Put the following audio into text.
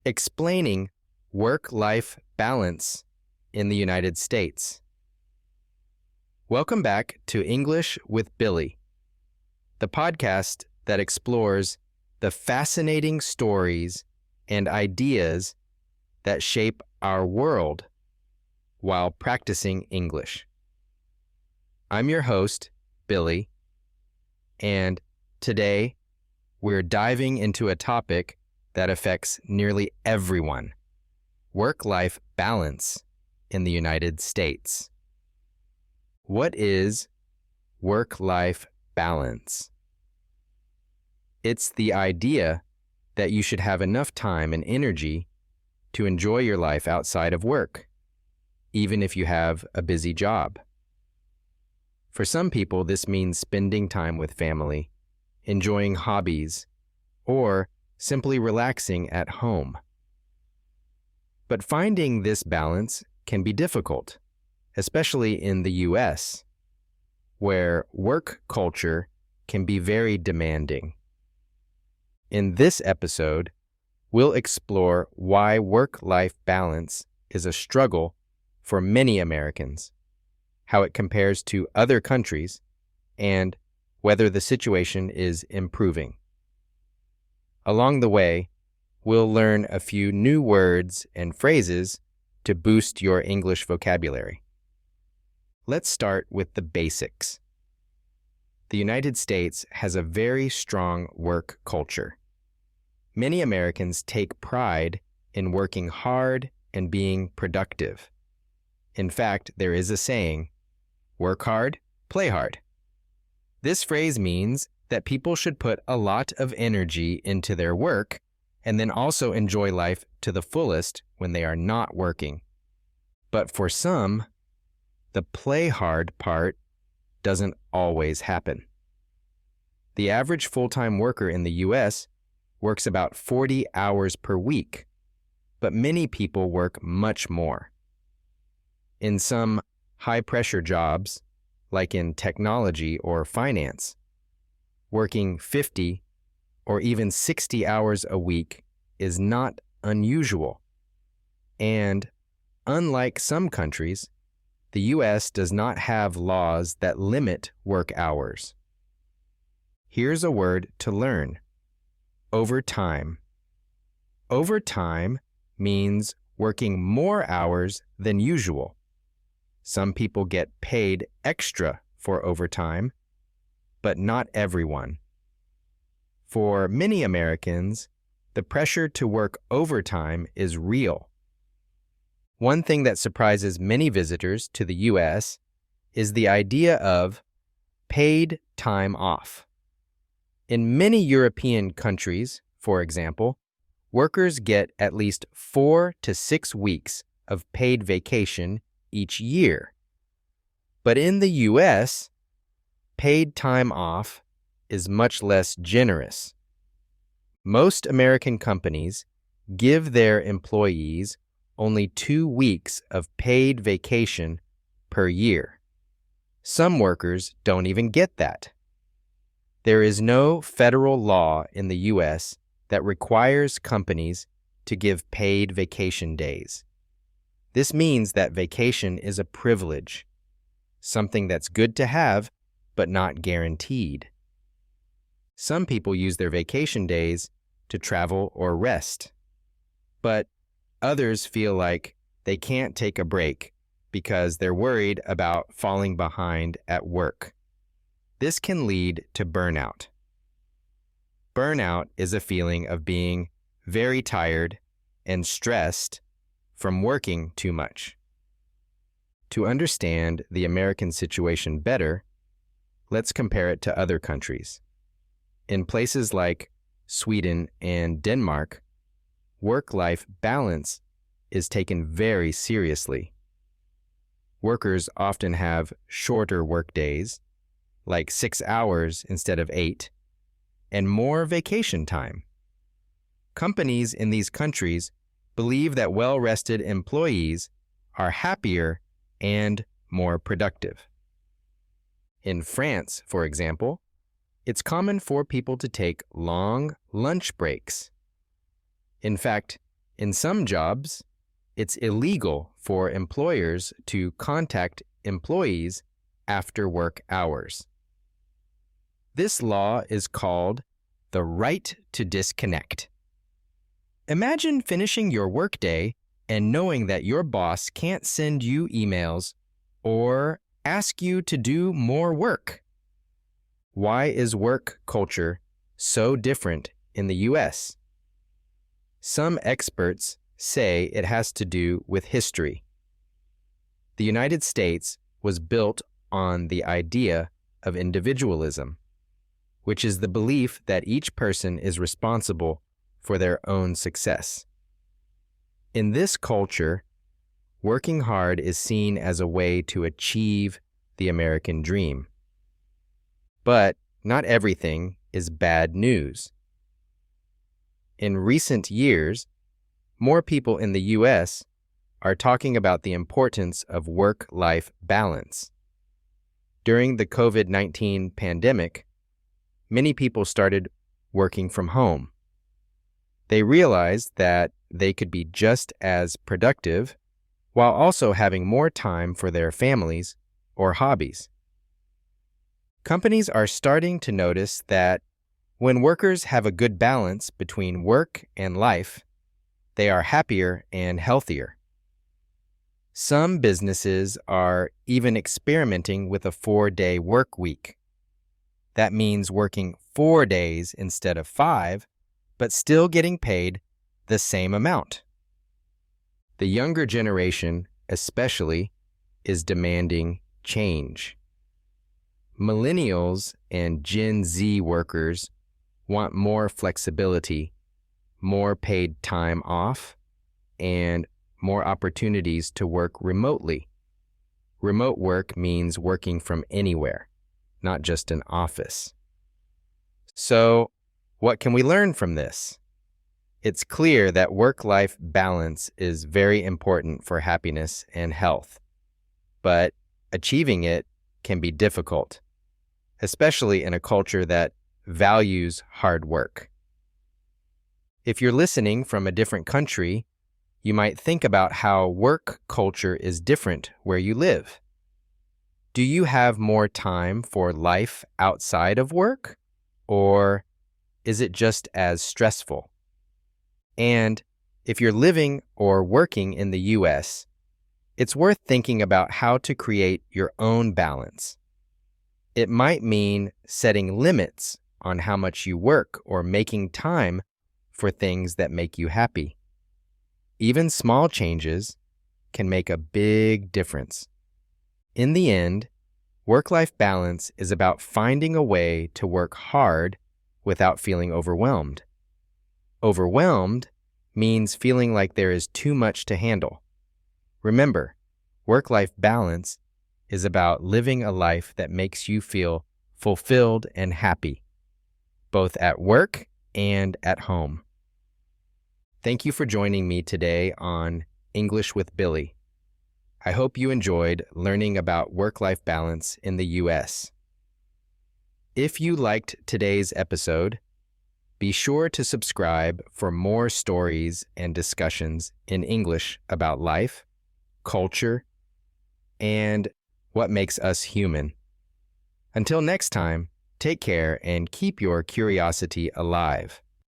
Explaining work-life balance in the United States. Welcome back to English with Billy, the podcast that explores the fascinating stories and ideas that shape our world while practicing English. I'm your host, Billy, and today we're diving into a topic that affects nearly everyone: work-life balance in the United States. What is work-life balance? It's the idea that you should have enough time and energy to enjoy your life outside of work, even if you have a busy job. For some people, this means spending time with family, enjoying hobbies, or simply relaxing at home. But finding this balance can be difficult, especially in the US, where work culture can be very demanding. In this episode, we'll explore why work-life balance is a struggle for many Americans, how it compares to other countries, and whether the situation is improving. Along the way, we'll learn a few new words and phrases to boost your English vocabulary. Let's start with the basics. The United States has a very strong work culture. Many Americans take pride in working hard and being productive. In fact, there is a saying, "Work hard, play hard." This phrase means that people should put a lot of energy into their work and then also enjoy life to the fullest when they are not working. But for some, the play hard part doesn't always happen. The average full-time worker in the US works about 40 hours per week, but many people work much more. In some high-pressure jobs, like in technology or finance, working 50 or even 60 hours a week is not unusual. And unlike some countries, the US does not have laws that limit work hours. Here's a word to learn: overtime. Overtime means working more hours than usual. Some people get paid extra for overtime, but not everyone. For many Americans, the pressure to work overtime is real. One thing that surprises many visitors to the US is the idea of paid time off. In many European countries, for example, workers get at least 4 to 6 weeks of paid vacation each year. But in the US, paid time off is much less generous. Most American companies give their employees only 2 weeks of paid vacation per year. Some workers don't even get that. There is no federal law in the US that requires companies to give paid vacation days. This means that vacation is a privilege, something that's good to have, but not guaranteed. Some people use their vacation days to travel or rest, but others feel like they can't take a break because they're worried about falling behind at work. This can lead to burnout. Burnout is a feeling of being very tired and stressed from working too much. To understand the American situation better, let's compare it to other countries. In places like Sweden and Denmark, work-life balance is taken very seriously. Workers often have shorter work days, like 6 hours instead of 8, and more vacation time. Companies in these countries believe that well-rested employees are happier and more productive. In France, for example, it's common for people to take long lunch breaks. In fact, In some jobs, it's illegal for employers to contact employees after work hours. This law is called the right to disconnect. Imagine finishing your workday and knowing that your boss can't send you emails or ask you to do more work. Why is work culture so different in the U.S.? Some experts say it has to do with history. The United States was built on the idea of individualism, which is the belief that each person is responsible for their own success. In this culture, working hard is seen as a way to achieve the American dream. But not everything is bad news. In recent years, more people in the U.S. are talking about the importance of work-life balance. During the COVID-19 pandemic, many people started working from home. They realized that they could be just as productive while also having more time for their families or hobbies. Companies are starting to notice that when workers have a good balance between work and life, they are happier and healthier. Some businesses are even experimenting with a 4-day work week. That means working 4 days instead of 5, but still getting paid the same amount. The younger generation, especially, is demanding change. Millennials and Gen Z workers want more flexibility, more paid time off, and more opportunities to work remotely. Remote work means working from anywhere, not just an office. So, what can we learn from this? It's clear that work-life balance is very important for happiness and health, but achieving it can be difficult, especially in a culture that values hard work. If you're listening from a different country, you might think about how work culture is different where you live. Do you have more time for life outside of work, or is it just as stressful? And if you're living or working in the U.S., it's worth thinking about how to create your own balance. It might mean setting limits on how much you work or making time for things that make you happy. Even small changes can make a big difference. In the end, work-life balance is about finding a way to work hard without feeling overwhelmed. Overwhelmed means feeling like there is too much to handle. Remember, work-life balance is about living a life that makes you feel fulfilled and happy, both at work and at home. Thank you for joining me today on English with Billy. I hope you enjoyed learning about work-life balance in the U.S. If you liked today's episode, be sure to subscribe for more stories and discussions in English about life, culture, and what makes us human. Until next time, take care and keep your curiosity alive.